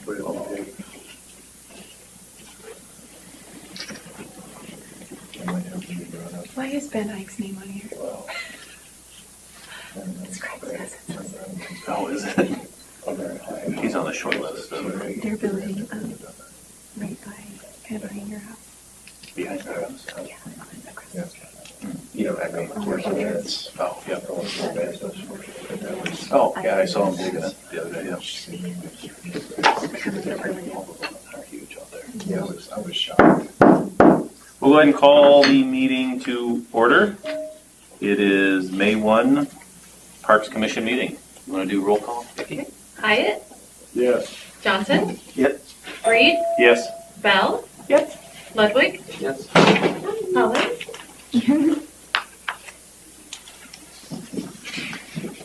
put it on the date. I might have to be brought up. Why is Ben Ike's name on here? Well, It's Craig's cousin. Oh, is it? He's on the short list. They're building right by, kind of behind your house. Behind the house. Yeah. across Yeah. the street. You know, I mean, it's, Oh, yeah. yeah. Oh, yeah, I saw him digging it the other day, yeah. Huge out there. Yeah, I was shocked. We'll go ahead and call the meeting to order. It is May 1, Parks Commission meeting. You want to do roll call, Vicki? Hyatt, Yes. Johnson, Yep. Reed, Yes. Bell, Yep. Ludwig, Yes. Holland.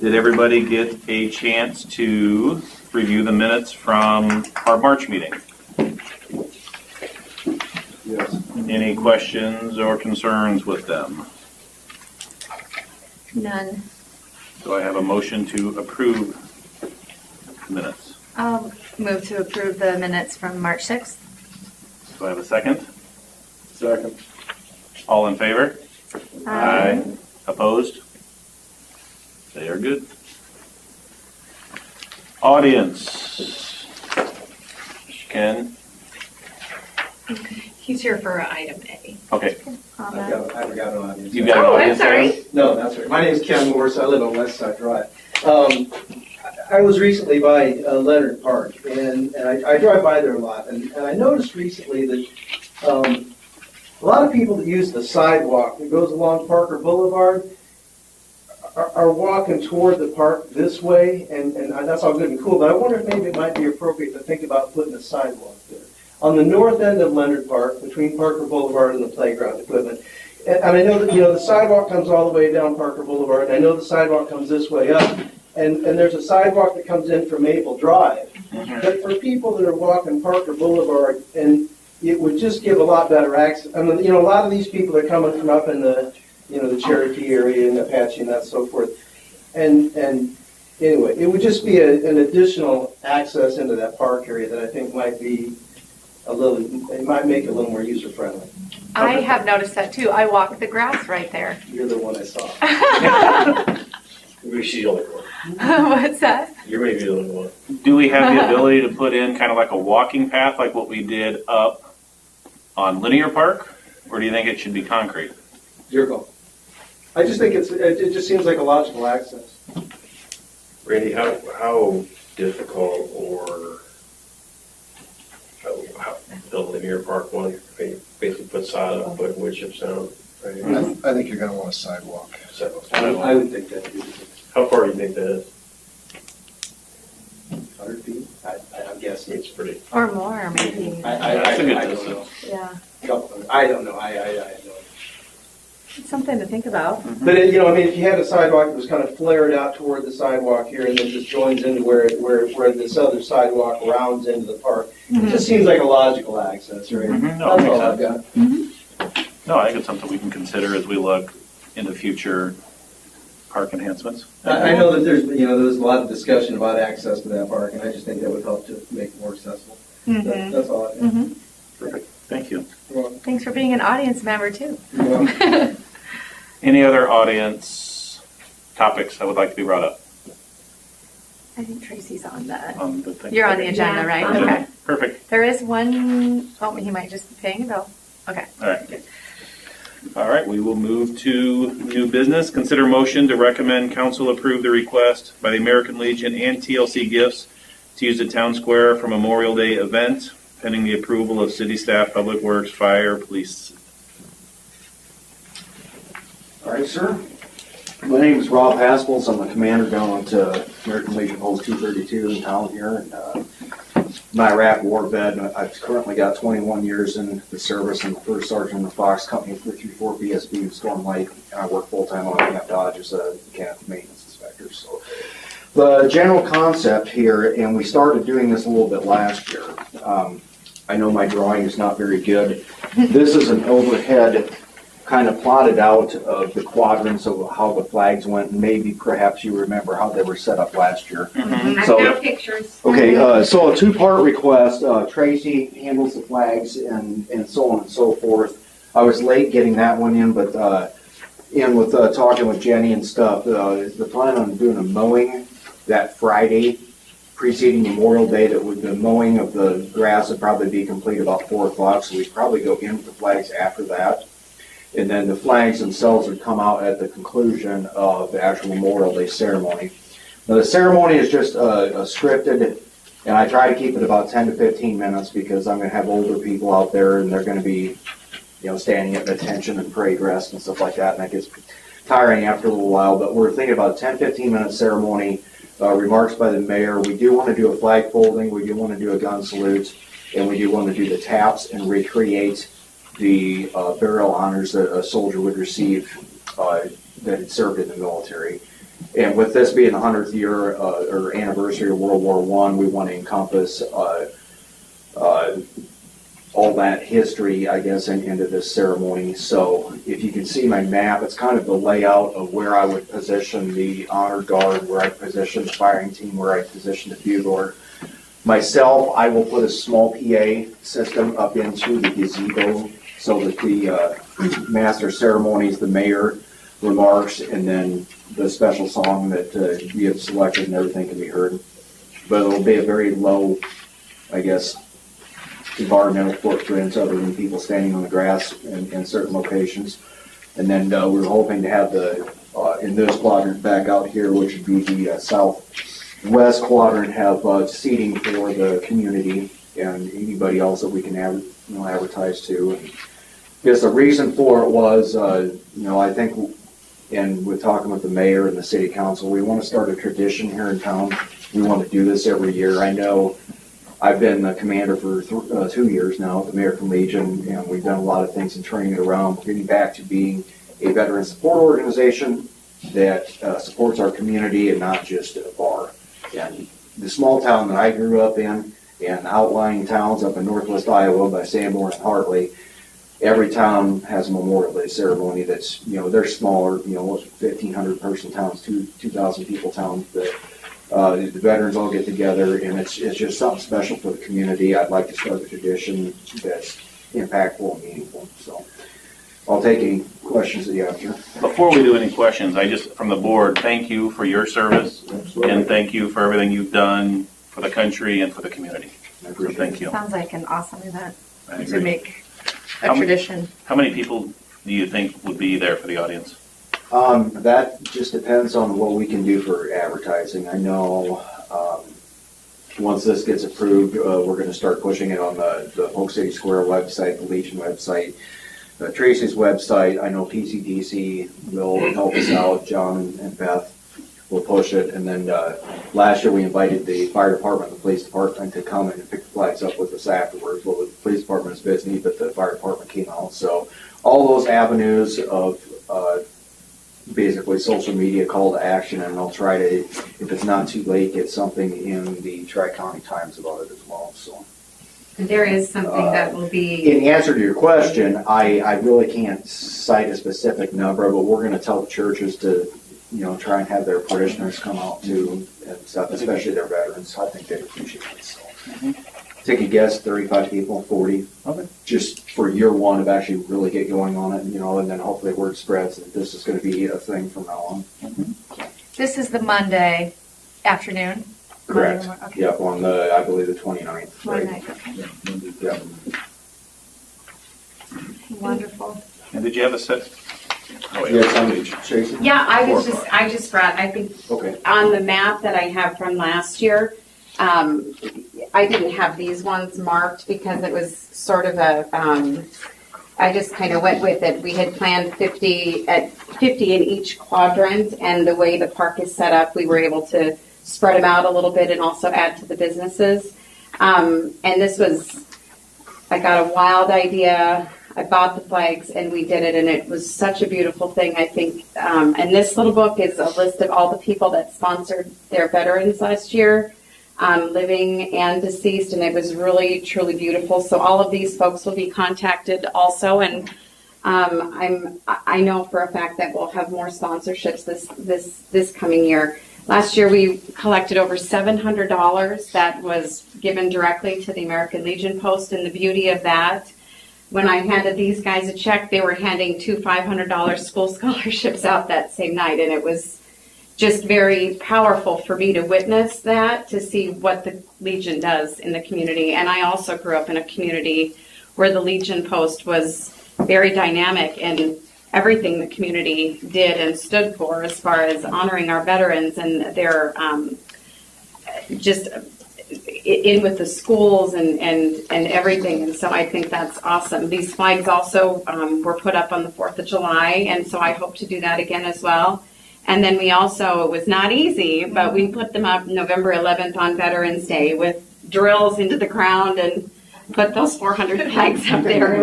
Did everybody get a chance to review the minutes from our March meeting? Yes. Any questions or concerns with them? None. Do I have a motion to approve minutes? I'll move to approve the minutes from March 6th. Do I have a second? Second. All in favor? Opposed? They are good. Audience. Ken? He's here for item A. Okay. I've got an audience. You've got an Oh, I'm audience sorry. item? No, that's right. My name is Ken Morris. I live on West Side Drive. I was recently by Leonard Park, and I drive by there a lot, and I noticed recently that a lot of people that use the sidewalk that goes along Parker Boulevard are walking toward the park this way, and that's all good and cool, but I wonder if maybe it might be appropriate to think about putting a sidewalk there. On the north end of Leonard Park, between Parker Boulevard and the playground equipment. And I know that, the sidewalk comes all the way down Parker Boulevard, and I know the sidewalk comes this way up, and there's a sidewalk that comes in from Maple Drive. But for people that are walking Parker Boulevard, and it would just give a lot better access. I mean, a lot of these people are coming from up in the, the Cherokee area and Apache and that so forth. And anyway, it would just be an additional access into that park area that I think might be it might make it a little more user-friendly. I have noticed that too. I walk the grass right there. You're the one I saw. Maybe she's the only one. What's that? You're maybe the only one. Do we have the ability to put in kind of like a walking path like what we did up on Linear Park? Or do you think it should be concrete? Your call. I just think it just seems like a logical access. Randy, how difficult or how the linear park one, they basically put sod up, put wood chips down, right? I think you're gonna want a sidewalk. So, I would think that would be how far do you think that is? 100 feet. I'm guessing. It's pretty. Or more, maybe. That's a good I don't know. distance. Yeah. I don't know. I don't know. It's something to think about. But if you had a sidewalk that was kind of flared out toward the sidewalk here, and then just joins into where this other sidewalk rounds into the park, it just seems like a logical access, right? No, it That's makes all I've got. No, I think it's something we can consider as we look into future park enhancements. I know that there's a lot of discussion about access to that park, and I just think that would help to make it more accessible. That's all I have. Perfect. Thank you. Thanks for being an audience member too. Any other audience topics that would like to be brought up I think Tracy's on that. on the thing? You're on the agenda, right? Okay. Perfect. There is one, he might just be paying a bill. Okay. All right. All right, we will move to new business. Consider motion to recommend council approve the request by the American Legion and TLC Gifts to use the town square for Memorial Day event, pending the approval of city staff, public works, fire, police. All right, sir. My name is Rob Haspels. I'm the commander down at American Legion Post 232 in town here. And my Iraq war vet. I've currently got 21 years in the service. I'm the first sergeant in the Fox Company 334 BSB in Storm Lake. And I work full-time on Camp Dodge as a mechanical maintenance inspector. So the general concept here, and we started doing this a little bit last year. I know my drawing is not very good. This is an overhead kind of plotted out the quadrants of how the flags went, and maybe perhaps you remember how they were set up last year. Mhm. I've So- got pictures. Okay, so a two-part request. Tracy handles the flags and so on and so forth. I was late getting that one in, but in with talking with Jenny and stuff, the plan on doing a mowing that Friday preceding Memorial Day. That would the mowing of the grass would probably be complete about 4 o'clock, so we'd probably go in with the flags after that. And then the flags themselves would come out at the conclusion of the actual Memorial Day ceremony. Now, the ceremony is just scripted, and I try to keep it about 10 to 15 minutes because I'm going to have older people out there, and they're going to be, standing at attention and parade rest and stuff like that, and that gets tiring after a little while. But we're thinking about a 10, 15-minute ceremony, remarks by the mayor. We do want to do a flag folding, we do want to do a gun salute, and we do want to do the taps and recreate the burial honors that a soldier would receive that had served in the military. And with this being the 100th year or anniversary of World War I, we want to encompass all that history, I guess, into this ceremony. So if you can see my map, it's kind of the layout of where I would position the honor guard, where I position the firing team, where I position the bugler. Myself, I will put a small PA system up into the gazebo so that the master ceremonies, the mayor remarks, and then the special song that we have selected and everything can be heard. But it'll be a very low, I guess, environmental footprint other than people standing on the grass in certain locations. And then we're hoping to have in this quadrant back out here, which would be the southwest quadrant, have seating for the community and anybody else that we can advertise to. And because the reason for it was, I think, and we're talking with the mayor and the city council, we want to start a tradition here in town. We want to do this every year. I know I've been the commander for 2 years now at the American Legion, and we've done a lot of things in training it around getting back to being a veteran support organization that supports our community and not just a bar. And the small town that I grew up in and outlying towns up in northwest Iowa by Sanborn and Hartley, every town has a Memorial Day ceremony that's, they're smaller, 1,500 person towns, 2,000 people towns, but the veterans all get together, and it's just something special for the community. I'd like to start a tradition that's impactful and meaningful. So I'll take any questions that you have here. Before we do any questions, from the board, thank you for your service, and thank you for everything you've done for the country and for the community. I So appreciate thank you. Sounds like an awesome event I to agree. make How a m- tradition. How many people do you think would be there for the audience? That just depends on what we can do for advertising. I know once this gets approved, we're going to start pushing it on the Polk City Square website, the Legion website, Tracy's website. I know PCDC will help us out. John and Beth will push it. And then last year we invited the fire department and the police department to come and pick the flags up with us afterwards. Well, the police department is busy, but the fire department came out. So all those avenues of basically social media call to action, and I'll try to, if it's not too late, get something in the Tri-County Times about it as well. So, There is something that will be, in answer to your question, I really can't cite a specific number, but we're going to tell the churches to, try and have their parishioners come out too, and stuff, especially their veterans. I think they'd appreciate it. So, take a guess, 35 people, 40. Okay. Just for year one of actually really get going on it, and then hopefully word spreads that this is going to be a thing from now on. this is the Monday afternoon. Correct. Monday, okay. Yep, on I believe the 29th. Monday Right. night, okay. Yep. Wonderful. And did you have a set? Oh, wait, Yes, I'm page. Jason? Yeah, I 4 was o'clock. I just brought, I think Okay. on the map that I have from last year, I didn't have these ones marked because it was sort of I just kind of went with it. We had planned 50 in each quadrant, and the way the park is set up, we were able to spread them out a little bit and also add to the businesses. And this was, I got a wild idea. I bought the flags and we did it, and it was such a beautiful thing, I think. And this little book is a list of all the people that sponsored their veterans last year, living and deceased, and it was really, truly beautiful. So all of these folks will be contacted also, and I know for a fact that we'll have more sponsorships this coming year. Last year, we collected over $700 that was given directly to the American Legion Post, and the beauty of that, when I handed these guys a check, they were handing 2 $500 school scholarships out that same night, and it was just very powerful for me to witness that, to see what the Legion does in the community. And I also grew up in a community where the Legion Post was very dynamic in everything the community did and stood for as far as honoring our veterans and their just in with the schools and everything. And so I think that's awesome. These flags also were put up on the 4th of July, and so I hope to do that again as well. And then we also, it was not easy, but we put them up November 11th on Veterans Day with drills into the ground and put those 400 flags up there.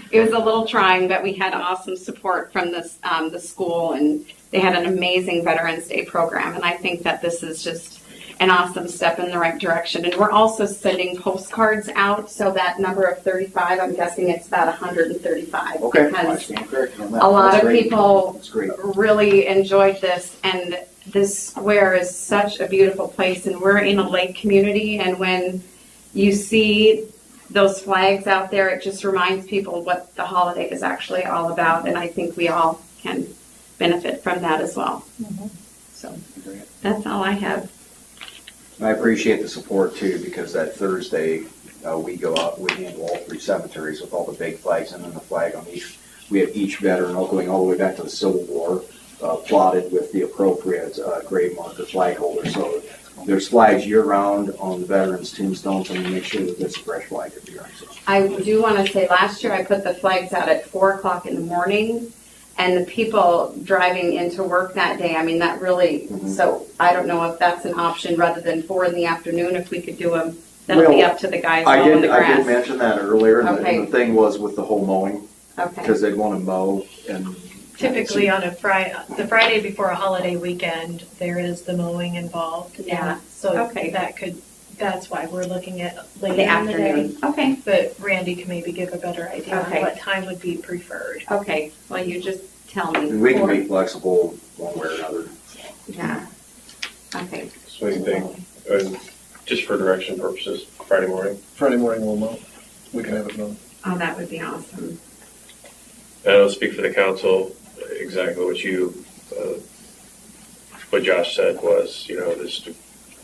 It was a little trying, but we had awesome support from the school, and they had an amazing Veterans Day program. And I think that this is just an awesome step in the right direction. And we're also sending postcards out, so that number of 35, I'm guessing it's about 135. Okay, I Because stand corrected on that. a lot That's of great. people That's great. really enjoyed this, and this square is such a beautiful place, and we're in a lake community, and when you see those flags out there, it just reminds people what the holiday is actually all about, and I think we all can benefit from that as well. So that's all I have. I appreciate the support too, because that Thursday, we go out, we handle all 3 cemeteries with all the big flags and then the flag on each. We have each veteran all going all the way back to the Civil War, plotted with the appropriate grave marker flag holder. So there's flags year round on the veterans' tombstones, and we make sure that it's a fresh flag every year. So. I do want to say, last year I put the flags out at 4 o'clock in the morning, and the people driving into work that day, I mean, that really, so I don't know if that's an option rather than 4 in the afternoon, if we could do them, that'll be up to the guys mowing the I grass. did mention that earlier, and Okay. the thing was with the whole mowing, Okay, because they'd want to mow and. Typically on the Friday before a holiday weekend, there is the mowing involved. Yeah. So Okay. that's why we're looking at late the in the day. afternoon, okay, But Randy can maybe give a better idea Okay. on what time would be preferred. okay, well, you just tell me. And we can be flexible one way or another. Yeah, okay. So what do you think? Just for direction purposes, Friday morning. Friday morning we'll mow. We can have it mown. Oh, that would be awesome. And I'll speak for the council, exactly what Josh said was, this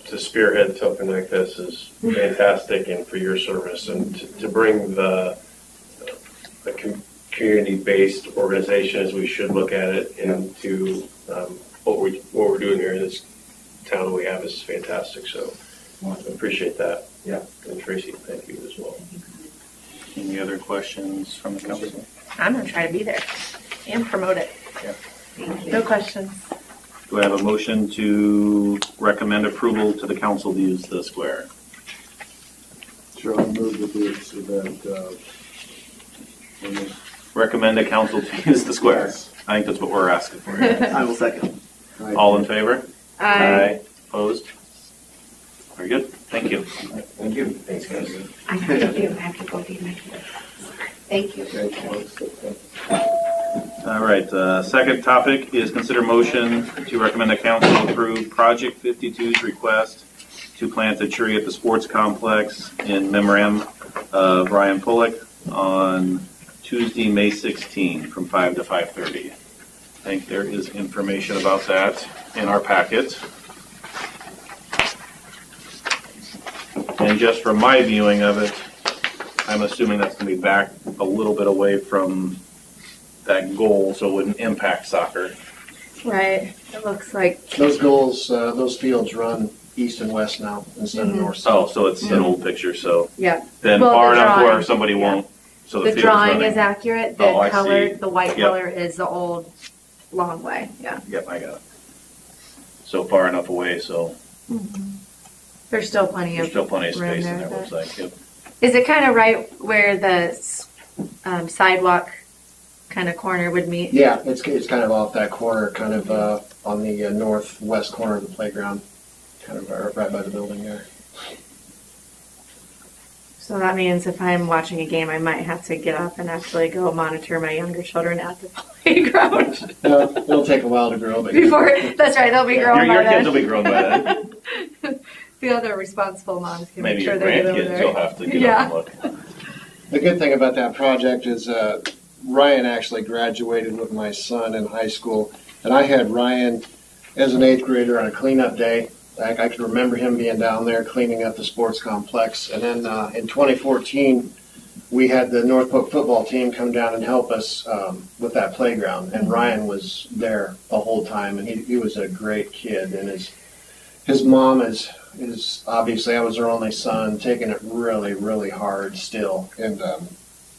to spearhead something like this is fantastic, and for your service, and to bring the community-based organization as we should look at it into what we're doing here in this town we have is fantastic. So I appreciate that. Yeah. And Tracy, thank you as well. Any other questions from the council? I'm gonna try to be there and promote it. Thank No you. questions. Do I have a motion to recommend approval to the council to use the square? Sure, I'll move with this event. Recommend the council to use the square. Yes. I think that's what we're asking for. here. I will second. All in favor? Opposed? Very good. Thank you. Thank you. Thanks, guys. I have to go do my kids. Thank you. All right, the second topic is consider motion to recommend the council approve Project 52's request to plant a tree at the sports complex in memoriam of Brian Polk on Tuesday, May 16, from 5 to 5:30. I think there is information about that in our packet. And just from my viewing of it, I'm assuming that's going to be back a little bit away from that goal, so it wouldn't impact soccer. Right. It looks like. Those goals, those fields run east and west now instead of north. Oh, so it's an old picture, so Yeah. then Well, far the enough where drawing, somebody won't, so the The field's drawing running. is accurate. Oh, I The color, see. the white Yep. color is the old long way. Yeah. Yep, I got it. So far enough away, so There's still plenty there's of. still plenty of room space there, in there, but- looks like, yep. Is it kind of right where the sidewalk kind of corner would meet? Yeah, it's kind of off that corner, kind of on the northwest corner of the playground, kind of right by the building there. So that means if I'm watching a game, I might have to get up and actually go monitor my younger children at the playground. It'll take a while to grow, but Before, that's right, they'll be grown Your by kids will then. be grown by then. The other responsible moms can make Maybe sure your they get over grandkids, you'll there. have to get Yeah. up and look. the good thing about that project is Ryan actually graduated with my son in high school, and I had Ryan as an 8th grader on a cleanup day. I could remember him being down there cleaning up the sports complex. And then in 2014, we had the North Polk football team come down and help us with that playground. And Ryan was there the whole time, and he was a great kid. And his mom is obviously, I was her only son, taking it really, really hard still. And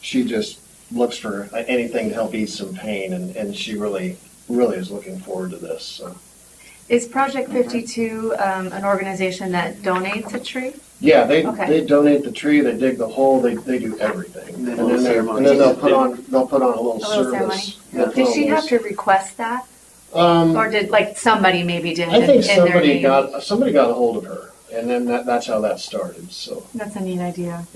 she just looks for anything to help ease some pain, and she really, really is looking forward to this. So. Is Project 52 an organization that donates a tree? Yeah, they Okay. donate the tree, they dig the hole, they do everything. And then And then ceremony. they'll put on a little ceremony? service. They'll put Did on she little- have to request that? Or did, like, somebody maybe did I think in their somebody name? got a hold of her, and then that's how that started, so. That's a neat idea.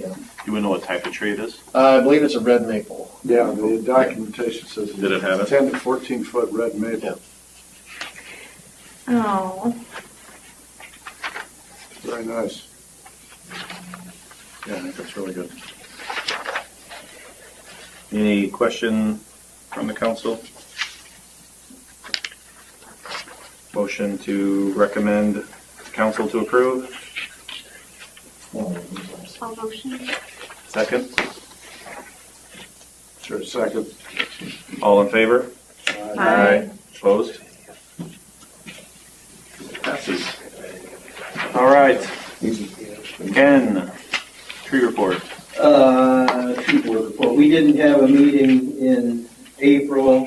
You would know what type of tree it is? I believe it's a red maple. Yeah, the documentation says Did it have it? 10 to 14-foot red maple. Oh, Very nice. Yeah, I think that's really good. Any question from the council? Motion to recommend council to approve? All motion. Second? Sure, second. All in favor? Aye. Opposed? Passes. All right. Ken, tree report. Tree board report. We didn't have a meeting in April,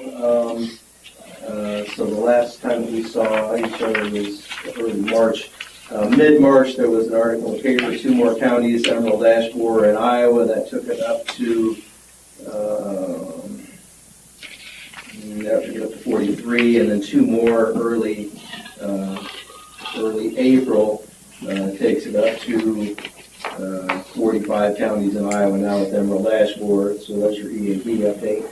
so the last time we saw each other was early March. Mid-March, there was an article in the paper, 2 more counties, Emerald, Ash Borer, and Iowa, that took it up to 43, and then 2 more early April takes it up to 45 counties in Iowa now with Emerald Ash Borer, so that's your E&P update.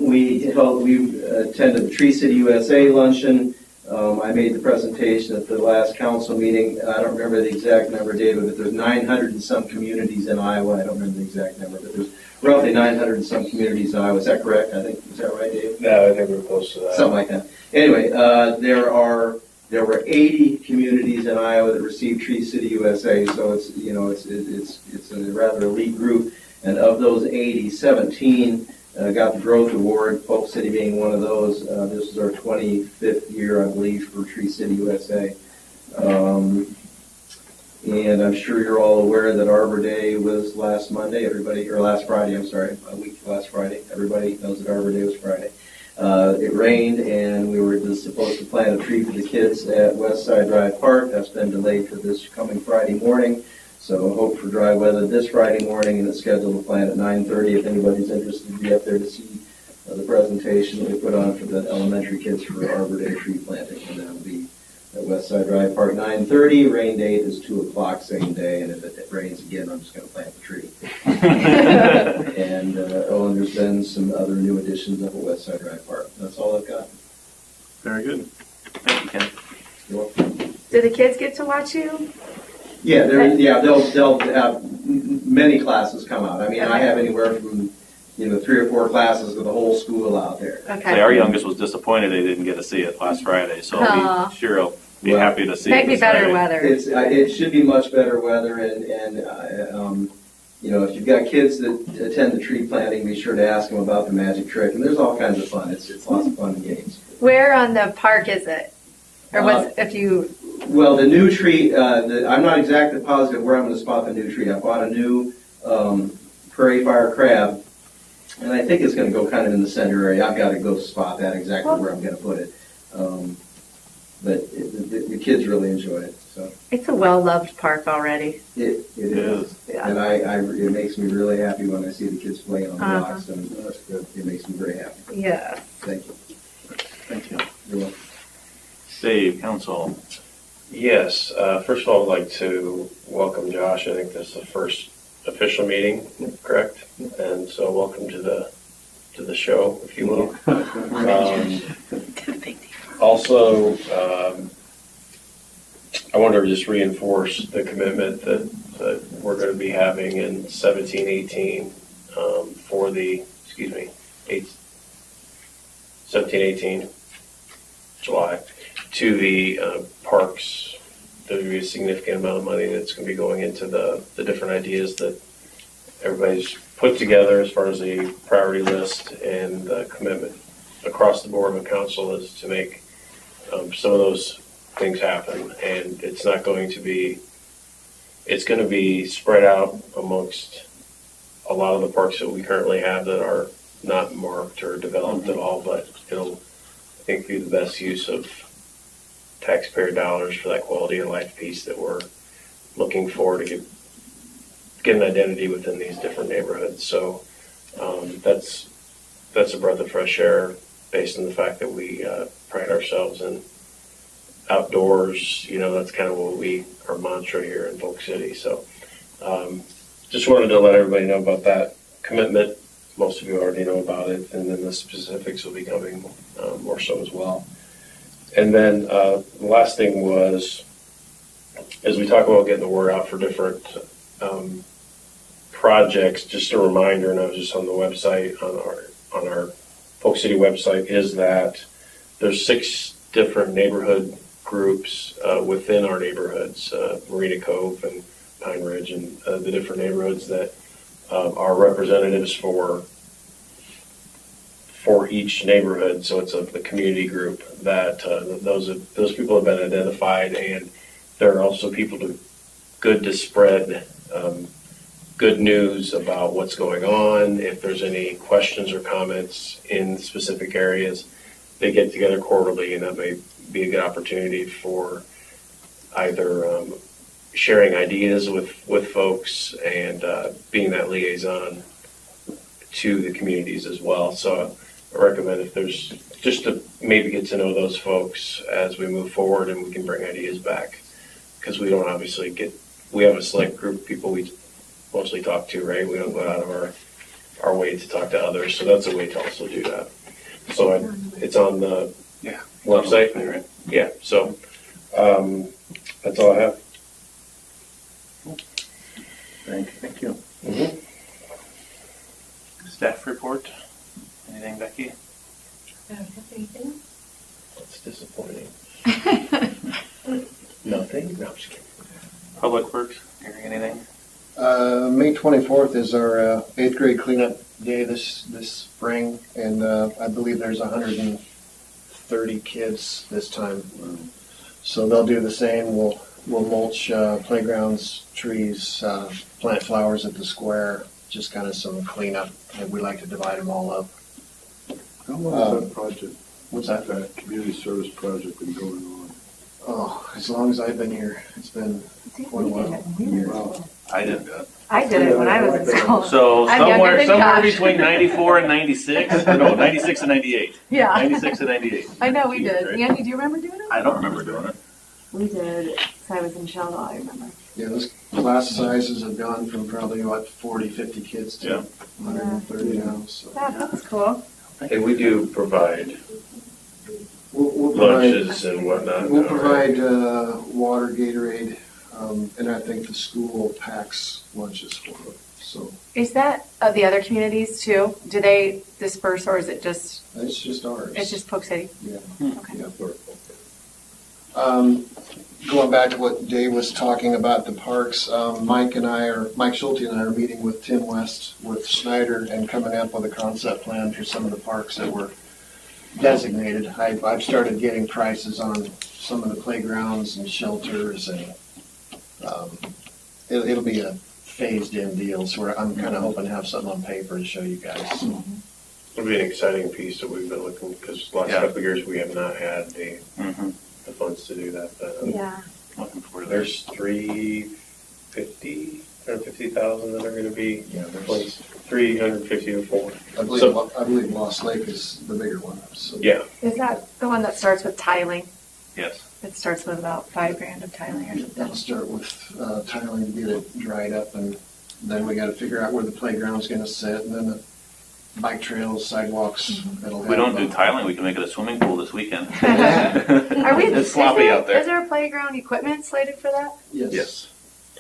We attended the Tree City USA luncheon. I made the presentation at the last council meeting. I don't remember the exact number, David, but there's 900 and some communities in Iowa. I don't remember the exact number, but there's roughly 900 and some communities in Iowa. Is that correct? Is that right, Dave? No, I think we're close to that. Something like that. Anyway, there were 80 communities in Iowa that received Tree City USA, so it's a rather elite group. And of those 80, 17 got the Growth Award, Polk City being one of those. This is our 25th year, I believe, for Tree City USA. And I'm sure you're all aware that Arbor Day was last Friday, last Friday. Everybody knows that Arbor Day was Friday. It rained, and we were just supposed to plant a tree for the kids at Westside Drive Park. That's been delayed for this coming Friday morning. So hope for dry weather this Friday morning, and it's scheduled to plant at 9:30. If anybody's interested to be up there to see the presentation that we put on for the elementary kids for Arbor Day tree planting, and that'll be at Westside Drive Park, 9:30. Rain date is 2 o'clock same day, and if it rains again, I'm just going to plant the tree. And there's been some other new additions up at Westside Drive Park. That's all I've got. Very good. Thank you, Ken. You're welcome. do the kids get to watch you? Yeah, they'll have many classes come out. I mean, I have anywhere from 3 or 4 classes with the whole school out there. Okay. Our youngest was disappointed they didn't get to see it last Friday, so Aw. I'm sure he'll be happy to see it Maybe this better Friday. weather. It should be much better weather, and if you've got kids that attend the tree planting, be sure to ask them about the magic trick. And there's all kinds of fun. It's lots of fun and games. Where on the park is it? Or if you, Well, the new tree, I'm not exactly positive where I'm going to spot the new tree. I bought a new prairie fire crab, and I think it's going to go kind of in the center area. I've got to go spot that exactly where I'm going to put it. But the kids really enjoy it. So it's a well-loved park already. it is. Yeah. And it makes me really happy when I see the kids playing on the Uh-huh. blocks, and it makes me very happy. Yeah. Thank you. Thank you. You're welcome. Dave, council. Yes, first of all, I'd like to welcome Josh. I think this is the first official meeting, correct? And so welcome to the show, if you will. Also, I want to just reinforce the commitment that we're going to be having in 17-18 for the, 17-18 July to the parks. There'll be a significant amount of money that's going to be going into the different ideas that everybody's put together as far as the priority list, and the commitment across the board of council is to make some of those things happen. And it's not going to be, it's going to be spread out amongst a lot of the parks that we currently have that are not marked or developed at all, but it'll, I think, be the best use of taxpayer dollars for that quality of life piece that we're looking for to get an identity within these different neighborhoods. So that's a breath of fresh air based on the fact that we pride ourselves in outdoors. You know, that's kind of what our mantra here in Polk City. So just wanted to let everybody know about that commitment. Most of you already know about it, and then the specifics will be coming more so as well. And then the last thing was, as we talk about getting the word out for different projects, just a reminder, and I was just on the website, on our Polk City website, is that there's 6 different neighborhood groups within our neighborhoods, Marina Cove and Pine Ridge, and the different neighborhoods that are representatives for each neighborhood. So it's the community group that those people have been identified, and there are also people good to spread good news about what's going on. If there's any questions or comments in specific areas, they get together quarterly, and that may be a good opportunity for either sharing ideas with folks and being that liaison to the communities as well. So I recommend, if there's just to maybe get to know those folks as we move forward, and we can bring ideas back, because we don't obviously we have a select group of people we mostly talk to, right? We don't go out of our way to talk to others, so that's a way to also do that. So it's on the website, right? Yeah, so that's all I have. Thank you. Mm-hmm. Staff report. Anything, Becky? I don't have anything. That's disappointing. Nothing? No, I'm just kidding. Public Works. Hearing anything? May 24th is our 8th grade cleanup day this spring, and I believe there's 130 kids this time. So they'll do the same. We'll mulch playgrounds, trees, plant flowers at the square, just kind of some cleanup, and we like to divide them all up. How long has that project, What's that? that community service project been going on? Oh, as long as I've been here, it's been quite a while. Wow. I did that. I did it when I was in school. So I'm younger somewhere than Josh. between 94 and 96. No, 96 and 98. Yeah. 96 and 98. I know we did. Right? Andy, do you remember doing it? I don't remember doing it. We did. So I was in Sheldon, I remember. Yeah, those class sizes have gone from probably, 40, 50 kids to 130 now, so. Yeah, that's cool. Hey, we do provide We'll provide, lunches and whatnot. we'll now, right? provide water, Gatorade, and I think the school packs lunches for them, so Is that the other communities too? Do they disperse, or is it just, it's just ours. it's just Polk City? Yeah. Okay. Yeah. Going back to what Dave was talking about, the parks, Mike Schulte and I are meeting with Tim West with Snyder and coming up with a concept plan for some of the parks that were designated. I've started getting prices on some of the playgrounds and shelters, and it'll be a phased-in deal, so I'm kind of hoping to have something on paper to show you guys. It'll be an exciting piece that we've been looking, because the last couple of years we have not had the funds to do that. But, Yeah. Looking forward to there's 350,000 that are going to be placed, 350 to 400. I believe Lost Lake is the bigger one. So. Yeah. Is that the one that starts with tiling? Yes. It starts with about $5,000 of tiling or something. That'll start with tiling to get it dried up and Then we gotta figure out where the playground's gonna sit, and then the bike trails, sidewalks, that'll If we don't do have, tiling, we can make it a swimming pool this weekend. Are we? It's sloppy out Is there. there a playground equipment slated for that? Yes.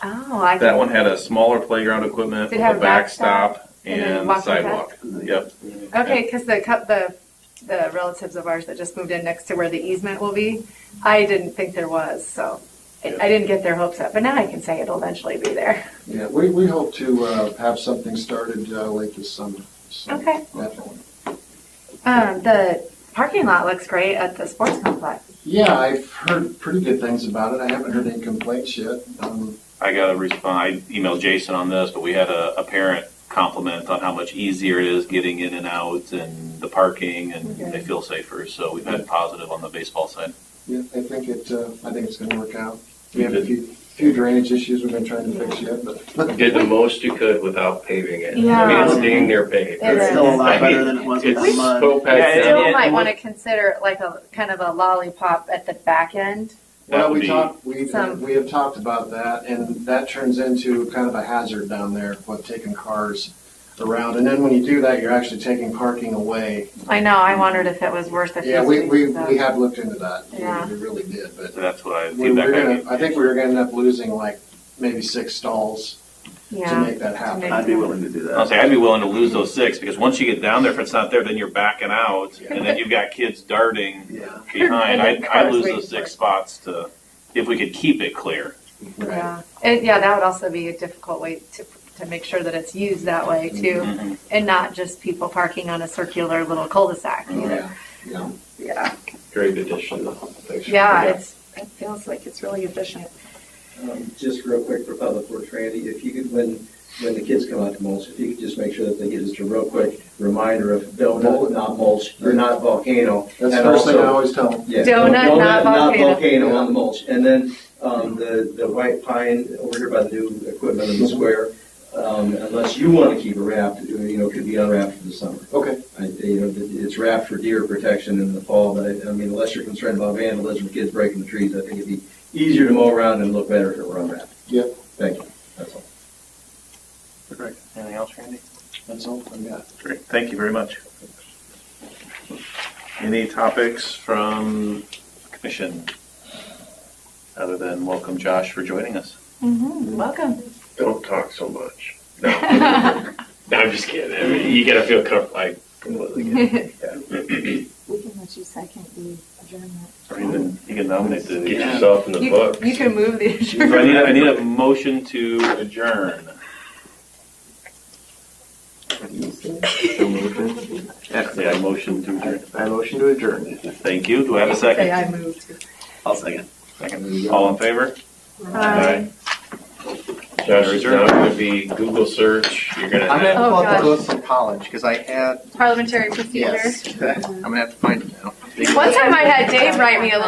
Oh, I. That one had a smaller playground equipment Did with it have a a backstop? backstop And then and walking sidewalk. Yep. Okay, because the relatives of ours that just moved in next to where the easement will be, I didn't think there was, so I didn't get their hopes up. But now I can say it'll eventually be there. yeah, we hope to have something started late this summer. So, Okay. definitely. The parking lot looks great at the sports complex. Yeah, I've heard pretty good things about it. I haven't heard any complaints yet. I got a response. I emailed Jason on this, but we had a parent compliment on how much easier it is getting in and out and the parking, and Okay. they feel safer. So we've had positive on the baseball side. Yeah, I think it's going to work out. We have a few drainage issues we've been trying to fix yet, but Did the most you could without paving it. Yeah. I mean, it's dang near paved. It It's is. still a lot I mean, better than it was with It's that mud. so packed Yeah, down. Still and might what- want to consider it like a kind of a lollipop at the back end. That well, would be- we have talked about that, and that turns into kind of a hazard down there with taking cars around. And then when you do that, you're actually taking parking away. I know. I wondered if it was worth it. Yeah, we have looked into that. Yeah. We really did, but So that's what I we're feedback I gonna, gave. I think we're going to end up losing like maybe 6 stalls to Yeah. make that happen. make- I'd be willing to do I'll that. say I'd be willing to lose those 6 because once you get down there, if it's not there, then you're backing out, and then you've got kids darting Yeah. behind. And then I'd cars lose waiting those for 6 it. spots to, if we could keep it clear. Yeah. Yeah, that would also be a difficult way to make sure that it's used that way too, Mhm. and not just people parking on a circular little cul-de-sac Oh, either. yeah. Yeah. Great addition. Thanks for Yeah, that. it feels like it's really efficient. Just real quick for Public Works, Randy, if you could, when the kids come out to mulch, if you could just make sure that they get just a real quick reminder of donut, not mulch, or not volcano. That's the And first thing I also- always tell them. Yeah, Donut, not volcano. volcano on the mulch. And then, the white pine over here by the new equipment in the square, unless you want to keep it wrapped, could be unwrapped for the summer. Okay. It's wrapped for deer protection in the fall, but I mean, unless you're concerned about vandalism, kids breaking the trees, I think it'd be easier to mow around and look better if it were unwrapped. Yep. Thank you, that's all. Great. Anything else, Randy? That's all I got. Great. Thank you very much. Any topics from commission other than welcome Josh for joining us? Welcome. Don't talk so much. No. No, I'm just kidding. I mean, you gotta feel comfortable. I completely get it. We can let you second the adjournment. Or you can nominate the. Get yourself in the book. You can move the So I need a motion to adjourn. Yeah, motion to adjourn. I motion to adjourn. Thank you. Do I have a Say second? I moved. I'll second. Second. All in favor? Aye. Josh, it's now gonna be Google search. You're gonna I'm gonna have, have to Oh, pull up gosh. the books from college, because I had, Parliamentary procedure. yes, I'm gonna have to find it now. One time I had Dave write me a little